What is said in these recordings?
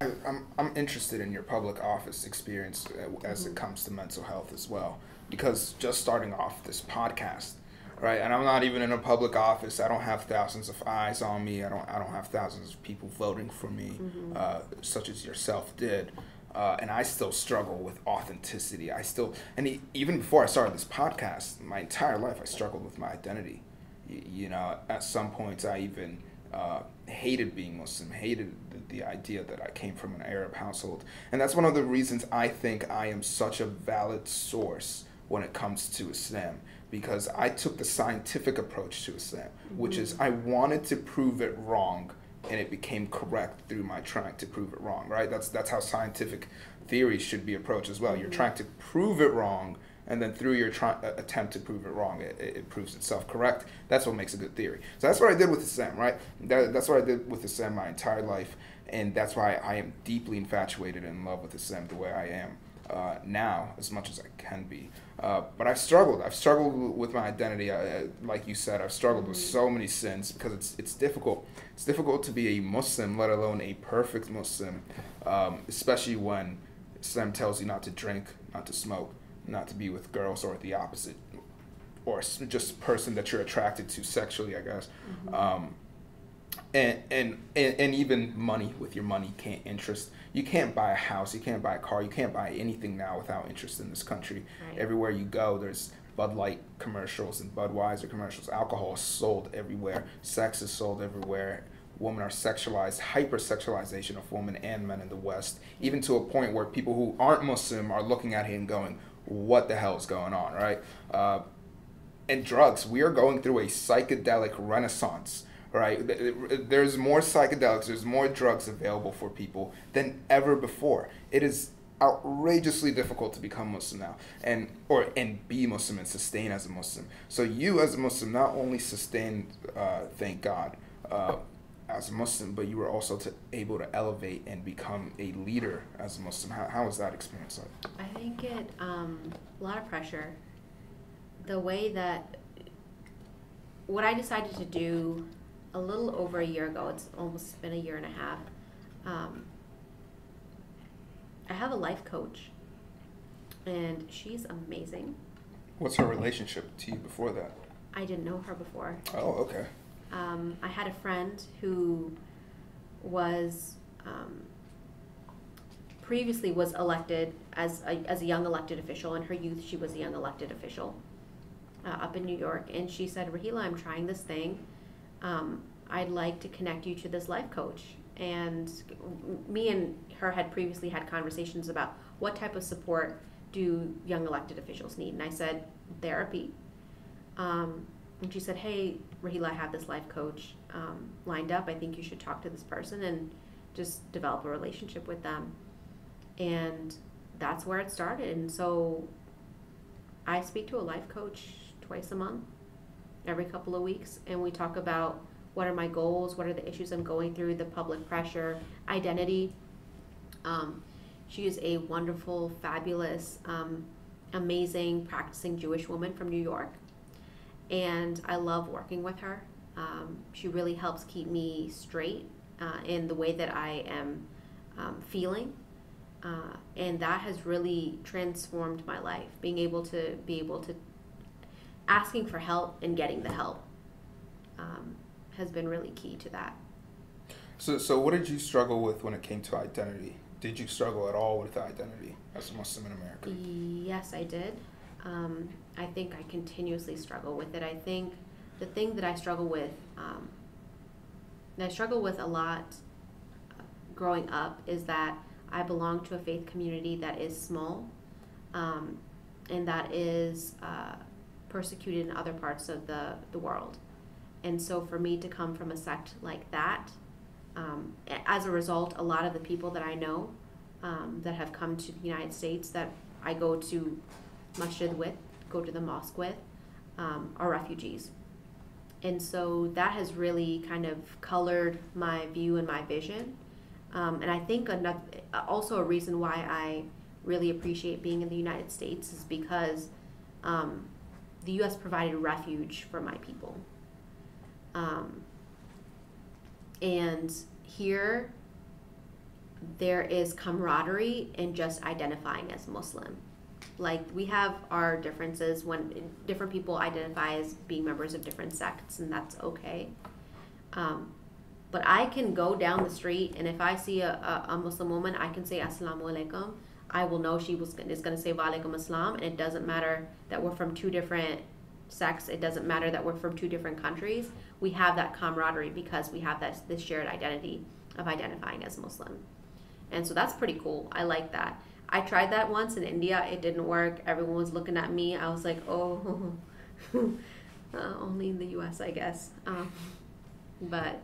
I'm interested in your public office experience as it comes to mental health as well, because just starting off this podcast, right? And I'm not even in a public office. I don't have thousands of eyes on me. I don't have thousands of people voting for me, such as yourself did. And I still struggle with authenticity. Even before I started this podcast, my entire life I struggled with my identity. You know, at some points I even hated being Muslim, hated the idea that I came from an Arab household. And that's one of the reasons I think I am such a valid source when it comes to Islam, because I took the scientific approach to Islam, which is I wanted to prove it wrong, and it became correct through my trying to prove it wrong, right? That's how scientific theory should be approached as well. You're trying to prove it wrong, and then through your attempt to prove it wrong, it proves itself correct. That's what makes a good theory. So that's what I did with Islam, right? That's what I did with Islam my entire life, and that's why I am deeply infatuated and in love with Islam the way I am now, as much as I can be. But I've struggled. I've struggled with my identity. Like you said, I've struggled with so many sins because it's difficult. It's difficult to be a Muslim, let alone a perfect Muslim, especially when Islam tells you not to drink, not to smoke, not to be with girls or the opposite, or just a person that you're attracted to sexually, I guess. And even money, with your money, you can't buy a house, you can't buy a car, you can't buy anything now without interest in this country. Right. Everywhere you go, there's Bud Light commercials and Budweiser commercials. Alcohol is sold everywhere. Sex is sold everywhere. Women are sexualized, hyper-sexualization of women and men in the West, even to a point where people who aren't Muslim are looking at it and going, what the hell is going on, right? And drugs, we are going through a psychedelic renaissance, right? There's more psychedelics, there's more drugs available for people than ever before. It is outrageously difficult to become Muslim now, and be Muslim and sustain as a Muslim. So you as a Muslim not only sustained, thank God, as a Muslim, but you were also able to elevate and become a leader as a Muslim. How was that experience like? I think a lot of pressure. The way that, what I decided to do a little over a year ago, it's almost been a year and a half, I have a life coach, and she's amazing. What's her relationship to you before that? I didn't know her before. Oh, okay. I had a friend who was previously was elected as a young elected official. In her youth, she was a young elected official up in New York. And she said, Raaheela, I'm trying this thing. I'd like to connect you to this life coach. And me and her had previously had conversations about what type of support do young elected officials need. And I said, therapy. And she said, hey, Raaheela, I have this life coach lined up. I think you should talk to this person and just develop a relationship with them. And that's where it started. And so I speak to a life coach twice a month, every couple of weeks, and we talk about what are my goals, what are the issues I'm going through, the public pressure, identity. She is a wonderful, fabulous, amazing, practicing Jewish woman from New York. And I love working with her. She really helps keep me straight in the way that I am feeling. And that has really transformed my life. Being able to asking for help and getting the help has been really key to that. So what did you struggle with when it came to identity? Did you struggle at all with identity as a Muslim in America? Yes, I did. I think I continuously struggle with it. I think the thing that I struggle with a lot growing up is that I belong to a faith community that is small and that is persecuted in other parts of the world. And so for me to come from a sect like that, as a result, a lot of the people that I know that have come to the United States that I go to masjid with, go to the mosque with, are refugees. And so that has really kind of colored my view and my vision. And I think also a reason why I really appreciate being in the United States is because the U.S. provided refuge for my people. And here, there is camaraderie in just identifying as Muslim. Like, we have our differences when different people identify as being members of different sects, and that's okay. But I can go down the street, and if I see a Muslim woman, I can say Assalamu alaikum. I will know she is going to say Wa alaikum assalam, and it doesn't matter that we're from two different sects. It doesn't matter that we're from two different countries. We have that camaraderie because we have this shared identity of identifying as Muslim. And so that's pretty cool. I like that. I tried that once in India. It didn't work. Everyone was looking at me. I was like, oh, only in the U.S., I guess. But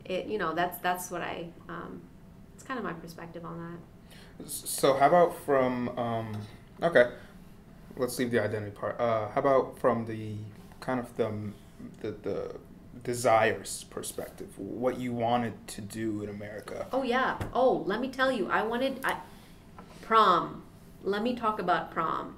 it, that's what it's kind of my perspective on that. So how about from, okay, let's leave the identity part. How about from the kind of the desires perspective, what you wanted to do in America? Oh, yeah. Oh, let me tell you, prom. Let me talk about prom.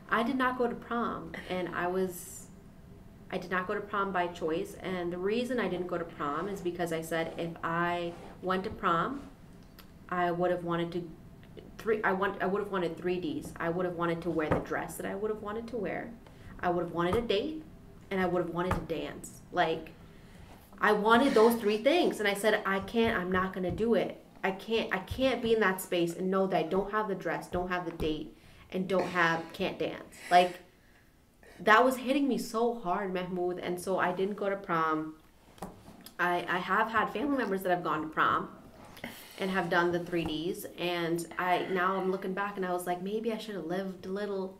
I did not go to prom, and I did not go to prom by choice, and the reason I didn't go to prom is because I said if I went to prom, I would have wanted I would have wanted 3Ds. I would have wanted to wear the dress that I would have wanted to wear. I would have wanted a date, and I would have wanted to dance. Like, I wanted those 3 things, and I said I'm not going to do it. I can't be in that space and know that I don't have the dress, don't have the date, and can't dance. Like, that was hitting me so hard, Mahmoud, and so I didn't go to prom. I have had family members that have gone to prom and have done the 3Ds, and now I'm looking back and I was like, maybe I should have lived a little.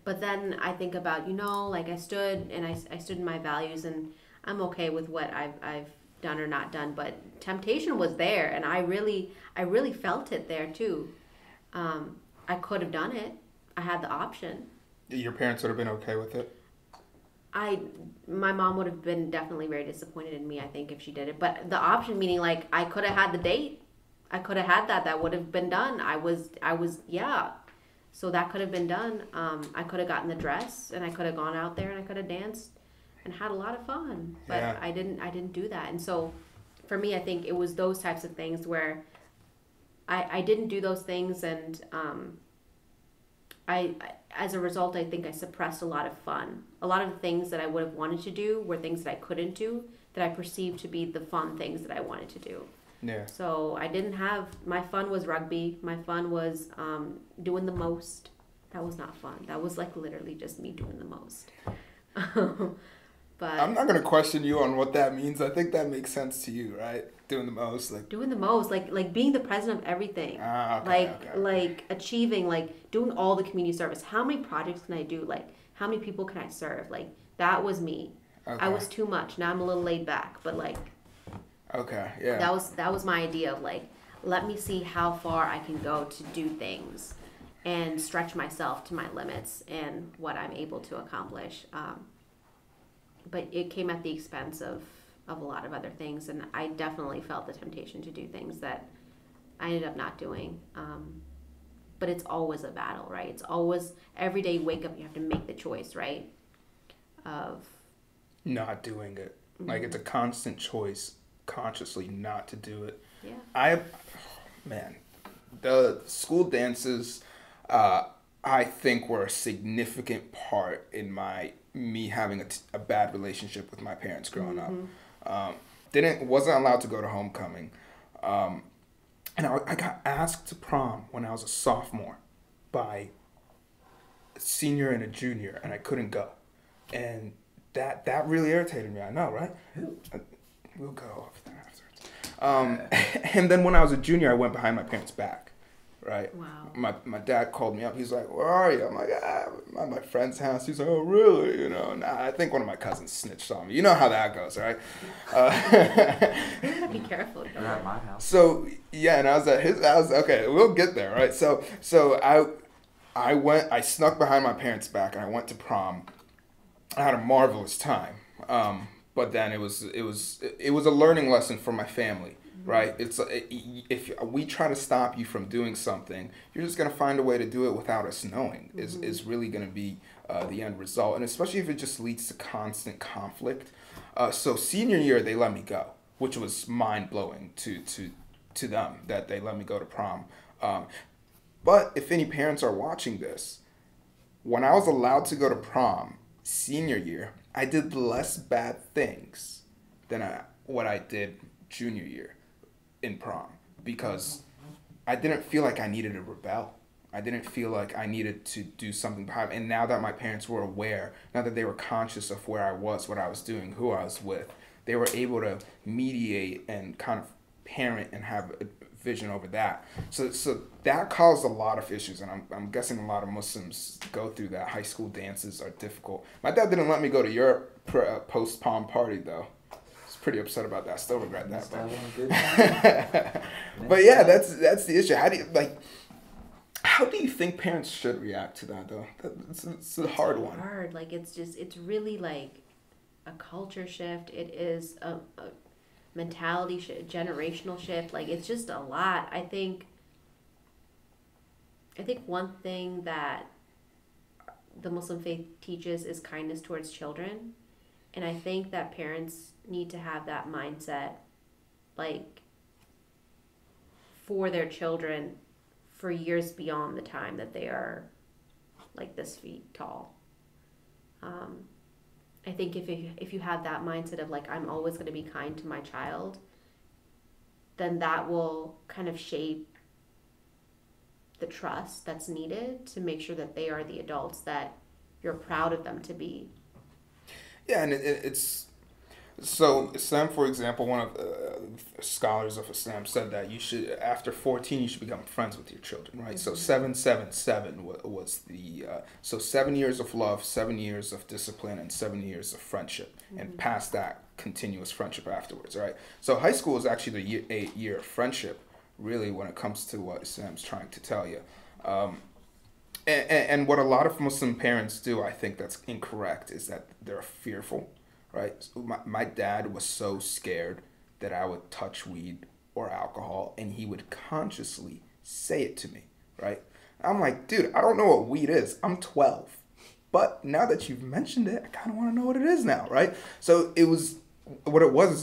But then I think about, like I stood in my values, and I'm okay with what I've done or not done, but temptation was there, and I really felt it there too. I could have done it. I had the option. Your parents would have been okay with it? My mom would have been definitely very disappointed in me, I think, if she did it. But the option, meaning, like, I could have had the date. I could have had that would have been done. I was yeah. So that could have been done. I could have gotten the dress, and I could have gone out there, and I could have danced and had a lot of fun. But yeah. I didn't do that. And so for me, I think it was those types of things where I didn't do those things, and I as a result, I think I suppressed a lot of fun. A lot of the things that I would have wanted to do were things that I couldn't do, that I perceived to be the fun things that I wanted to do. Yeah. So I didn't have, my fun was rugby. My fun was doing the most. That was not fun. That was like literally just me doing the most. But I'm not gonna question you on what that means. I think that makes sense to you, right? Doing the most, like being the president of everything. Like achieving, like doing all the community service. How many projects can I do? Like, how many people can I serve? Like, that was me. Okay. I was too much. Now I'm a little laid back, but like. Okay. Yeah. That was my idea of, like, let me see how far I can go to do things, and stretch myself to my limits and what I'm able to accomplish. But it came at the expense of a lot of other things, and I definitely felt the temptation to do things that I ended up not doing. But it's always a battle, right? It's always, every day you wake up, you have to make the choice, right? Of not doing it. Mm-hmm. Like, it's a constant choice, consciously not to do it. Yeah. The school dances, I think, were a significant part in me having a bad relationship with my parents growing up. Wasn't allowed to go to homecoming. And I got asked to prom when I was a sophomore by a senior and a junior, and I couldn't go. And that really irritated me. I know, right? We'll go over there afterwards. And then when I was a junior, I went behind my parents' back. Right. Wow. My dad called me up. He's like, "Where are you?" I'm like, "I'm at my friend's house." He's like, "Oh, really?" And I think one of my cousins snitched on me. You know how that goes, right? You gotta be careful. You're at my house. So yeah, and I was at his house. Okay, we'll get there, right? So I snuck behind my parents' back, and I went to prom. I had a marvelous time. But then it was a learning lesson for my family. Right, if we try to stop you from doing something, you're just gonna find a way to do it without us knowing. Is really gonna be the end result, and especially if it just leads to constant conflict. So senior year, they let me go. which was mind blowing to them that they let me go to prom. But if any parents are watching this, when I was allowed to go to prom senior year, I did less bad things than what I did junior year in prom, because I didn't feel like I needed to rebel. I didn't feel like I needed to do something behind. And now that my parents were aware, now that they were conscious of where I was, what I was doing, who I was with, they were able to mediate and kind of parent and have a vision over that. So that caused a lot of issues, and I'm guessing a lot of Muslims go through that. High school dances are difficult. My dad didn't let me go to Europe post prom party though. I was pretty upset about that. I still regret that. But yeah, that's the issue. How do you think parents should react to that though? It's a hard one. Hard. Like it's really like a culture shift. It is a mentality shift, generational shift. Like it's just a lot. I think one thing that the Muslim faith teaches is kindness towards children, and I think that parents need to have that mindset, like for their children, for years beyond the time that they are like this feet tall. I think if you have that mindset of like, I'm always going to be kind to my child, then that will kind of shape the trust that's needed to make sure that they are the adults that you're proud of them to be. Yeah, and it's so Islam, for example, one of the scholars of Islam said that you should, after 14, you should become friends with your children, right? Mm-hmm. So 777 was the, so 7 years of love, 7 years of discipline, and 7 years of friendship. Mm-hmm. And past that, continuous friendship afterwards, right? So high school is actually the 8 year of friendship, really, when it comes to what Islam's trying to tell you. And what a lot of Muslim parents do, I think that's incorrect, is that they're fearful. Right, so my dad was so scared that I would touch weed or alcohol, and he would consciously say it to me. Right, I'm like, dude, I don't know what weed is. I'm 12, but now that you've mentioned it, I kind of want to know what it is now. Right, so it was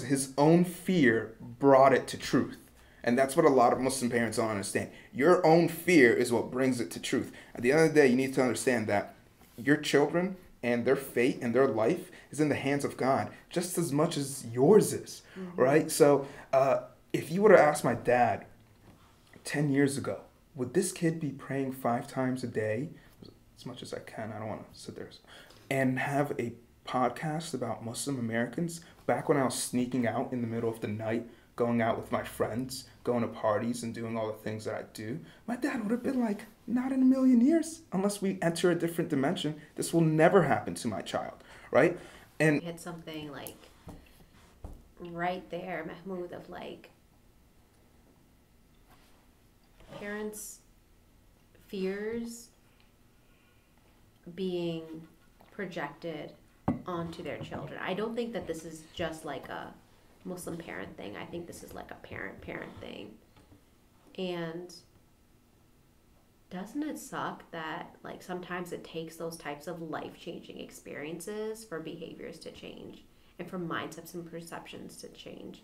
his own fear brought it to truth, and that's what a lot of Muslim parents don't understand. Your own fear is what brings it to truth. At the end of the day, you need to understand that your children and their fate and their life is in the hands of God just as much as yours is, mm-hmm. Right? So if you would have asked my dad 10 years ago, would this kid be praying 5 times a day, as much as I can, I don't want to sit there, and have a podcast about Muslim Americans back when I was sneaking out in the middle of the night, going out with my friends, going to parties and doing all the things that I do, my dad would have been like, not in a million years. Unless we enter a different dimension, this will never happen to my child, right? And hit something like right there, Mahmoud, of like parents' fears being projected onto their children. I don't think that this is just like a Muslim parent thing. I think this is like a parent thing. And doesn't it suck that like sometimes it takes those types of life-changing experiences for behaviors to change and for mindsets and perceptions to change?